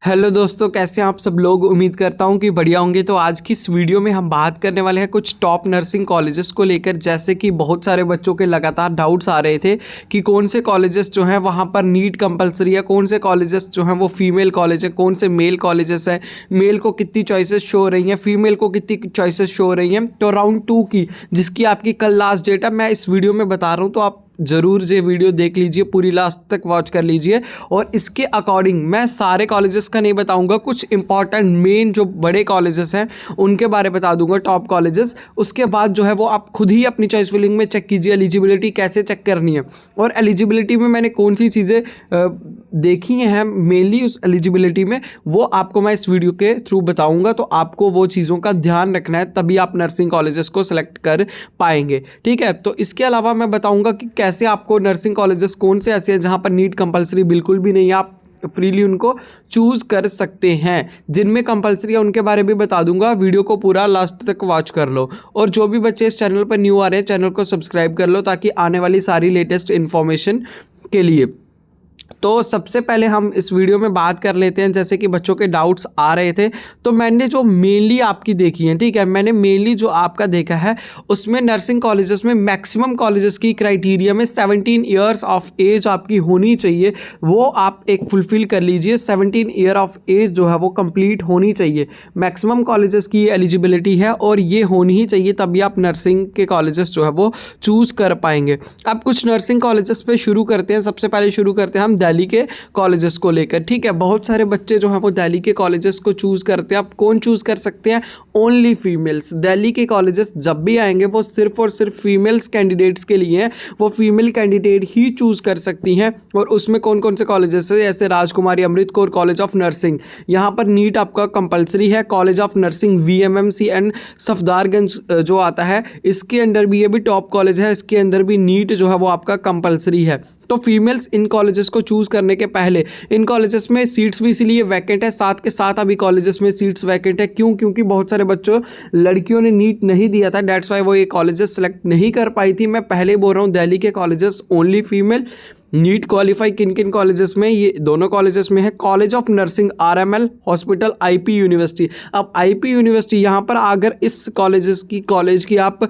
Hello दोस्तों, कैसे हैं आप सब लोग। उम्मीद करता हूं कि बढ़िया होंगे। तो आज की इस वीडियो में हम बात करने वाले हैं कुछ टॉप नर्सिंग कॉलेजेस को लेकर। जैसे कि बहुत सारे बच्चों के लगातार डाउट्स आ रहे थे कि कौन से कॉलेजेस जो हैं वहां पर नीट कंपलसरी है, कौन से कॉलेजेस जो हैं वो फीमेल कॉलेज है, कौन से मेल कॉलेजेस हैं, मेल को कितनी चॉइसेस शो हो रही हैं, फीमेल को कितनी चॉइसेस शो हो रही हैं। तो राउंड 2 की, जिसकी आपकी कल लास्ट डेट है, मैं इस वीडियो में बता रहा हूँ। तो आप ज़रूर ये वीडियो देख लीजिए, पूरी लास्ट तक वॉच कर लीजिए। और इसके अकॉर्डिंग मैं सारे कॉलेजेस का नहीं बताऊंगा, कुछ इंपॉर्टेंट मेन जो बड़े कॉलेजेस हैं उनके बारे में बता दूंगा, टॉप कॉलेजेस। उसके बाद जो है वो आप खुद ही अपनी चॉइस फिलिंग में चेक कीजिए एलिजिबिलिटी कैसे चेक करनी है। और एलिजिबिलिटी में मैंने कौन सी चीज़ें देखी हैं मेनली उस एलिजिबिलिटी में, वो आपको मैं इस वीडियो के थ्रू बताऊंगा। तो आपको वो चीज़ों का ध्यान रखना है, तभी आप नर्सिंग कॉलेजेस को सिलेक्ट कर पाएंगे। ठीक है, तो इसके अलावा मैं बताऊंगा कि कैसे आपको नर्सिंग कॉलेजेस कौन से ऐसे हैं जहां पर नीट कंपलसरी बिल्कुल भी नहीं है, आप फ्रीली उनको चूज़ कर सकते हैं। जिनमें कंपलसरी है उनके बारे में बता दूंगा। वीडियो को पूरा लास्ट तक वॉच कर लो। और जो भी बच्चे इस चैनल पर न्यू आ रहे हैं, चैनल को सब्सक्राइब कर लो ताकि आने वाली सारी लेटेस्ट इन्फॉर्मेशन के लिए। तो सबसे पहले हम इस वीडियो में बात कर लेते हैं, जैसे कि बच्चों के डाउट्स आ रहे थे। तो मैंने जो मेनली आपकी देखी है, ठीक है, मैंने मेनली जो आपका देखा है उसमें नर्सिंग कॉलेजेस में मैक्सिमम कॉलेजेस की क्राइटेरिया में 17 ईयर्स ऑफ एज आपकी होनी चाहिए। वो आप एक फुलफिल कर लीजिए, 17 ईयर ऑफ एज जो है वो कंप्लीट होनी चाहिए। मैक्सिमम कॉलेजेस की एलिजिबिलिटी है और ये होनी ही चाहिए, तभी आप नर्सिंग के कॉलेजेस जो है वो चूज़ कर पाएंगे। अब कुछ नर्सिंग कॉलेजेस पे शुरू करते हैं। सबसे पहले शुरू करते हैं हम दिल्ली के कॉलेजेस को लेकर। ठीक है, बहुत सारे बच्चे जो हैं वो दिल्ली के कॉलेजेस को चूज़ करते हैं। आप कौन चूज़ कर सकते हैं? Only females. दिल्ली के कॉलेजेस जब भी आएंगे वो सिर्फ और सिर्फ फीमेल्स कैंडिडेट्स के लिए हैं। वो फीमेल कैंडिडेट ही चूज़ कर सकती हैं। और उसमें कौन कौन से कॉलेजेस है? जैसे Rajkumari Amrit Kaur college of nursing, यहाँ पर नीट आपका कंपलसरी है। College of nursing VMMC and Safdarjung जो आता है, इसके अंदर भी, ये भी टॉप कॉलेज है, इसके अंदर भी नीट जो है वो आपका कंपलसरी है। तो फीमेल्स इन कॉलेजेस को चूज़ करने के पहले, इन कॉलेजेस में सीट्स भी इसीलिए वैकेंट है, साथ के साथ अभी कॉलेजेस में सीट्स वैकेंट है। क्यों? क्योंकि बहुत सारे बच्चों, लड़कियों ने नीट नहीं दिया था, डेट्स वाई वो ये कॉलेजेस सेलेक्ट नहीं कर पाई थी। मैं पहले बोल रहा हूँ दिल्ली के colleges only female. NEET qualify किन किन कॉलेजेस में? ये दोनों कॉलेजेस में है। College of nursing RML hospital, IP university. अब IP यूनिवर्सिटी, यहाँ पर अगर इस कॉलेजेस की, कॉलेज की आप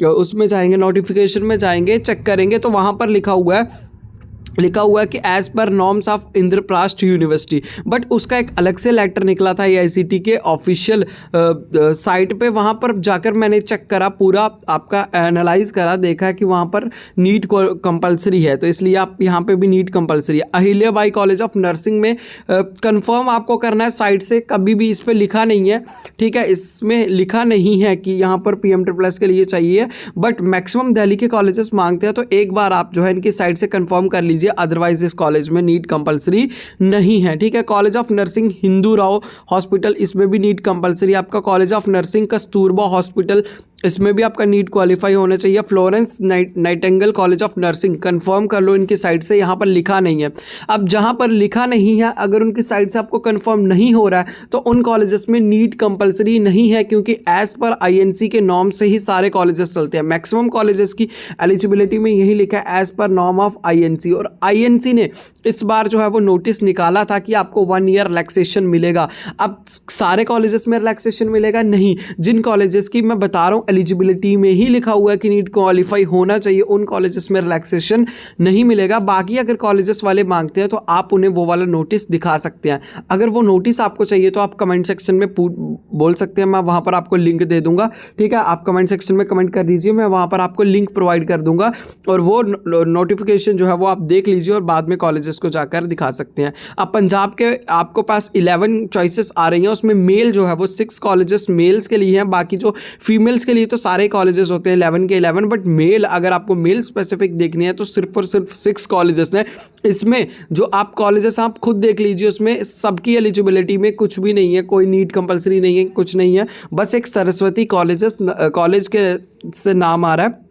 उसमें जाएंगे, नोटिफिकेशन में जाएंगे, चेक करेंगे तो वहाँ पर लिखा हुआ है कि एज पर norms of Indraprastha university. But उसका एक अलग से लेटर निकला था AICT के ऑफिशियल साइट पे। वहाँ पर जाकर मैंने चेक करा, पूरा आपका एनालाइज करा, देखा कि वहाँ पर नीट कंपलसरी है। तो इसलिए आप यहाँ पे भी नीट कंपलसरी है। अहिल्याबाई कॉलेज ऑफ नर्सिंग में कंफर्म आपको करना है साइट से, कभी भी इस पर लिखा नहीं है। ठीक है, इसमें लिखा नहीं है कि यहाँ पर PM++ के लिए चाहिए, बट मैक्सिमम दिल्ली के कॉलेजेस मांगते हैं। तो एक बार आप जो है इनकी साइट से कंफर्म कर लीजिए, अदरवाइज इस कॉलेज में नीट कंपलसरी नहीं है। ठीक है, college of nursing Hindu Rao hospital, इसमें भी नीट कंपलसरी। आपका college of nursing Kasturba hospital, इसमें भी आपका नीट क्वालिफाई होना चाहिए। Florence Nightingale college of nursing, confirm कर लो इनकी साइट से, यहाँ पर लिखा नहीं है। अब जहाँ पर लिखा नहीं है, अगर उनकी साइट से आपको कंफर्म नहीं हो रहा है तो उन कॉलेजेस में नीट कंपलसरी नहीं है, क्योंकि एज पर INC के नॉर्म से ही सारे कॉलेजेस चलते हैं। मैक्सिमम कॉलेजेस की एलिजिबिलिटी में यही लिखा है, एज पर नॉर्म ऑफ INC। और INC ने इस बार जो है वो नोटिस निकाला था कि आपको 1 ईयर रिलैक्सेशन मिलेगा। अब सारे कॉलेजेस में रिलैक्सेशन मिलेगा नहीं, जिन कॉलेजेस की मैं बता रहा हूँ एलिजिबिलिटी में ही लिखा हुआ है कि नीट क्वालिफाई होना चाहिए, उन कॉलेजेस में रिलैक्सेशन नहीं मिलेगा। बाकी अगर कॉलेजेस वाले मांगते हैं तो आप उन्हें वो वाला नोटिस दिखा सकते हैं। अगर वो नोटिस आपको चाहिए तो आप कमेंट सेक्शन में बोल सकते हैं, मैं वहाँ पर आपको लिंक दे दूंगा। ठीक है, आप कमेंट सेक्शन में कमेंट कर दीजिए, मैं वहाँ पर आपको लिंक प्रोवाइड कर दूंगा और वो नोटिफिकेशन जो है वो आप देख लीजिए और बाद में कॉलेजेस को जाकर दिखा सकते हैं। अब पंजाब के आपको पास 11 चॉइसेस आ रही हैं, उसमें मेल जो है वो 6 कॉलेजेस मेल्स के लिए हैं, बाकी जो फीमेल्स के लिए तो सारे कॉलेजेस होते हैं 11 के 11, बट मेल, अगर आपको मेल स्पेसिफिक देखनी है तो सिर्फ और सिर्फ 6 कॉलेजेस हैं। इसमें जो आप कॉलेजेस आप खुद देख लीजिए, उसमें सबकी एलिजिबिलिटी में कुछ भी नहीं है, कोई नीट कंपलसरी नहीं है, कुछ नहीं है, बस एक सरस्वती कॉलेज के से नाम आ रहा है।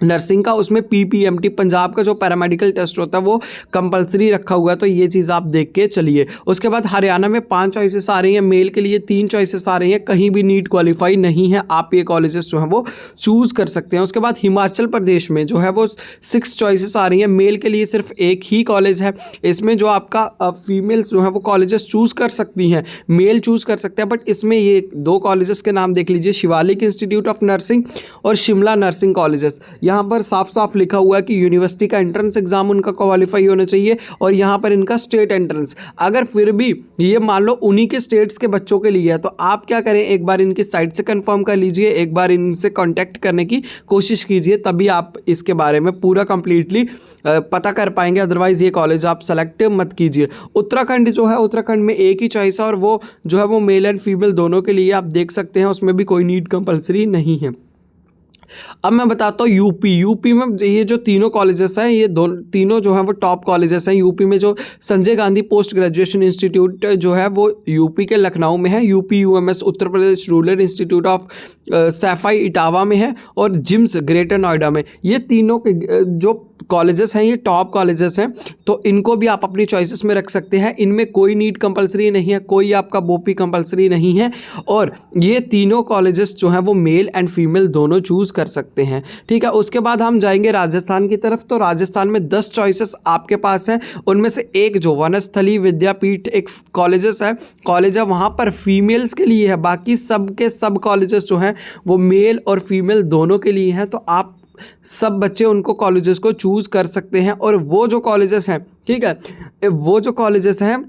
नर्सिंग का, उसमें पीपीएमटी पंजाब का जो पैरामेडिकल टेस्ट होता है वो कंपलसरी रखा हुआ है, तो ये चीज़ आप देख के चलिए। उसके बाद हरियाणा में 5 चॉइसेस आ रही हैं, मेल के लिए 3 चॉइसेस आ रही हैं, कहीं भी नीट क्वालिफाई नहीं है, आप ये कॉलेजेस जो हैं वो चूज़ कर सकते हैं। उसके बाद हिमाचल प्रदेश में जो है वो 6 चॉइसेस आ रही हैं, मेल के लिए सिर्फ एक ही कॉलेज है, इसमें जो आपका फीमेल्स जो है वो कॉलेजेस चूज़ कर सकती हैं, मेल चूज़ कर सकते हैं, बट इसमें ये 2 कॉलेजेस के नाम देख लीजिए, शिवालिक इंस्टीट्यूट ऑफ नर्सिंग और शिमला नर्सिंग कॉलेजेस। यहाँ पर साफ साफ लिखा हुआ है कि यूनिवर्सिटी का एंट्रेंस एग्जाम उनका क्वालिफाई होना चाहिए और यहाँ पर इनका स्टेट एंट्रेंस। अगर फिर भी ये मान लो उन्हीं के स्टेट्स के बच्चों के लिए है तो आप क्या करें, एक बार इनकी साइट से कंफर्म कर लीजिए, एक बार इनसे कांटेक्ट करने की कोशिश कीजिए, तभी आप इसके बारे में पूरा कंप्लीटली पता कर पाएंगे, अदरवाइज ये कॉलेज आप सेलेक्ट मत कीजिए। उत्तराखंड जो है, उत्तराखंड में एक ही चॉइस है और वो जो है वो मेल एंड फीमेल दोनों के लिए आप देख सकते हैं, उसमें भी कोई नीट कंपलसरी नहीं है। अब मैं बताता हूँ यूपी में ये जो तीनों कॉलेजेस हैं, ये तीनों जो हैं वो टॉप कॉलेजेस हैं। यूपी में जो Sanjay Gandhi post graduation institute जो है वो यूपी के लखनऊ में है, UP UMS Uttar Pradesh rural institute of Saifai Etawah में है और जिम्स ग्रेटर नोएडा में। ये तीनों के जो कॉलेजेस हैं ये टॉप कॉलेजेस हैं, तो इनको भी आप अपनी चॉइसेस में रख सकते हैं। इनमें कोई नीट कंपलसरी नहीं है, कोई आपका बोपी कंपलसरी नहीं है और ये तीनों कॉलेजेस जो हैं वो मेल एंड फीमेल दोनों चूज़ कर सकते हैं। ठीक है, उसके बाद हम जाएंगे राजस्थान की तरफ। तो राजस्थान में 10 चॉइसेस आपके पास हैं, उनमें से एक जो वनस्थली विद्यापीठ एक कॉलेज है वहाँ पर फीमेल्स के लिए है, बाकी सब के सब कॉलेजेस जो हैं वो मेल और फीमेल दोनों के लिए हैं। तो आप सब बच्चे उनको कॉलेजेस को चूज़ कर सकते हैं और वो जो कॉलेजेस हैं, ठीक है, वो जो कॉलेजेस हैं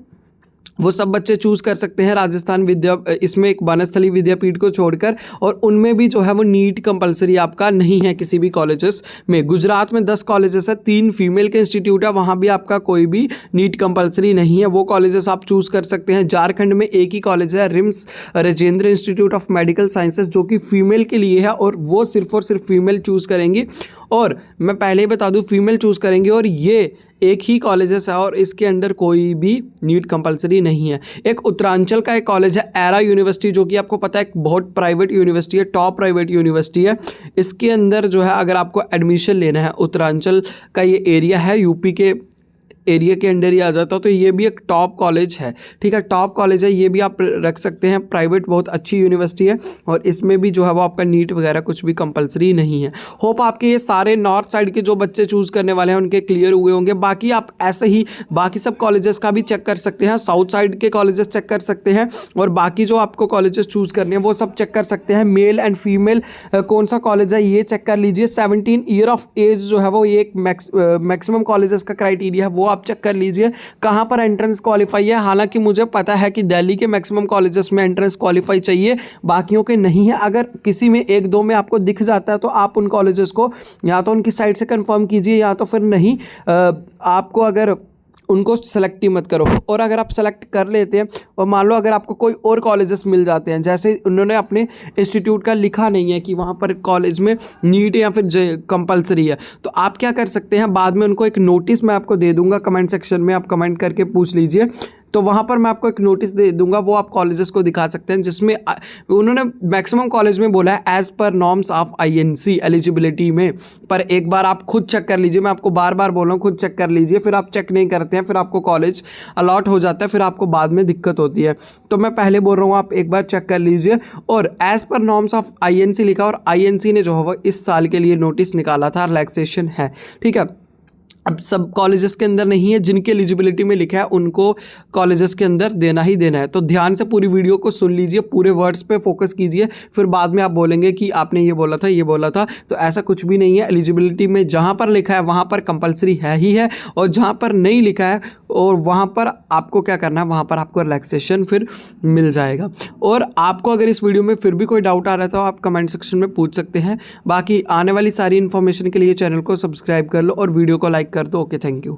वो सब बच्चे चूज़ कर सकते हैं राजस्थान इसमें एक वनस्थली विद्यापीठ को छोड़कर, और उनमें भी जो है वो नीट कंपलसरी आपका नहीं है किसी भी कॉलेजेस में। गुजरात में 10 कॉलेजेस है, 3 फीमेल के इंस्टीट्यूट है, वहाँ भी आपका कोई भी नीट कंपलसरी नहीं है, वो कॉलेजेस आप चूज़ कर सकते हैं। झारखंड में एक ही कॉलेज है, RIMS Rajendra institute of medical sciences, जो कि फीमेल के लिए है और वो सिर्फ और सिर्फ फीमेल चूज़ करेंगी। और मैं पहले ही बता दूँ, फीमेल चूज़ करेंगी और ये एक ही कॉलेजेस है और इसके अंदर कोई भी नीट कंपलसरी नहीं है। एक उत्तरांचल का एक कॉलेज है एरा यूनिवर्सिटी, जो कि आपको पता है एक बहुत प्राइवेट यूनिवर्सिटी है, टॉप प्राइवेट यूनिवर्सिटी है। इसके अंदर जो है अगर आपको एडमिशन लेना है, उत्तरांचल का ये एरिया है, यूपी के एरिया के अंडर ही आ जाता है, तो ये भी एक टॉप कॉलेज है। ठीक है, टॉप कॉलेज है, ये भी आप रख सकते हैं, प्राइवेट बहुत अच्छी यूनिवर्सिटी है और इसमें भी जो है वो आपका नीट वगैरह कुछ भी कंपलसरी नहीं है। होप आपके ये सारे नॉर्थ साइड के जो बच्चे चूज़ करने वाले हैं उनके क्लियर हुए होंगे। बाकी आप ऐसे ही बाकी सब कॉलेजेस का भी चेक कर सकते हैं, साउथ साइड के कॉलेजेस चेक कर सकते हैं और बाकी जो आपको कॉलेजेस चूज़ करने हैं वो सब चेक कर सकते हैं। मेल एंड फीमेल कौन सा कॉलेज है ये चेक कर लीजिए। 17 ईयर ऑफ एज जो है वो ये एक मैक्सिमम कॉलेजेस का क्राइटेरिया है, वो आप चेक कर लीजिए कहां पर एंट्रेंस क्वालिफाई है। हालांकि मुझे पता है कि दिल्ली के मैक्सिमम कॉलेजेस में एंट्रेंस क्वालिफाई चाहिए, बाकियों के नहीं है। अगर किसी में एक दो में आपको दिख जाता है तो आप उन कॉलेजेस को या तो उनकी साइट से कंफर्म कीजिए या तो फिर नहीं, आपको अगर उनको सेलेक्ट ही मत करो। और अगर आप सेलेक्ट कर लेते हैं और मान लो अगर आपको कोई और कॉलेजेस मिल जाते हैं, जैसे उन्होंने अपने इंस्टीट्यूट का लिखा नहीं है कि वहाँ पर कॉलेज में नीट या फिर कंपलसरी है, तो आप क्या कर सकते हैं, बाद में उनको एक नोटिस मैं आपको दे दूंगा, कमेंट सेक्शन में आप कमेंट करके पूछ लीजिए, तो वहाँ पर मैं आपको एक नोटिस दे दूंगा, वो आप कॉलेजेस को दिखा सकते हैं जिसमें उन्होंने मैक्सिमम कॉलेज में बोला है as per norms of INC eligibility में। पर एक बार आप खुद चेक कर लीजिए, मैं आपको बार बार बोल रहा हूँ खुद चेक कर लीजिए, फिर आप चेक नहीं करते हैं, फिर आपको कॉलेज अलॉट हो जाता है, फिर आपको बाद में दिक्कत होती है। तो मैं पहले बोल रहा हूँ आप एक बार चेक कर लीजिए। और as per norms of INC लिखा और आईएनसी ने जो है वो इस साल के लिए नोटिस निकाला था, रिलैक्सेशन है। ठीक है, अब सब कॉलेजेस के अंदर नहीं है, जिनके एलिजिबिलिटी में लिखा है उनको कॉलेजेस के अंदर देना ही देना है। तो ध्यान से पूरी वीडियो को सुन लीजिए, पूरे वर्ड्स पे फोकस कीजिए, फिर बाद में आप बोलेंगे कि आपने ये बोला था ये बोला था, तो ऐसा कुछ भी नहीं है। एलिजिबिलिटी में जहाँ पर लिखा है वहाँ पर कंपलसरी है ही है, और जहाँ पर नहीं लिखा है और वहाँ पर आपको क्या करना है, वहाँ पर आपको रिलैक्सेशन फिर मिल जाएगा। और आपको अगर इस वीडियो में फिर भी कोई डाउट आ रहा है तो आप कमेंट सेक्शन में पूछ सकते हैं। बाकी आने वाली सारी इन्फॉर्मेशन के लिए चैनल को सब्सक्राइब कर लो और वीडियो को लाइक कर दो। Okay, thank you.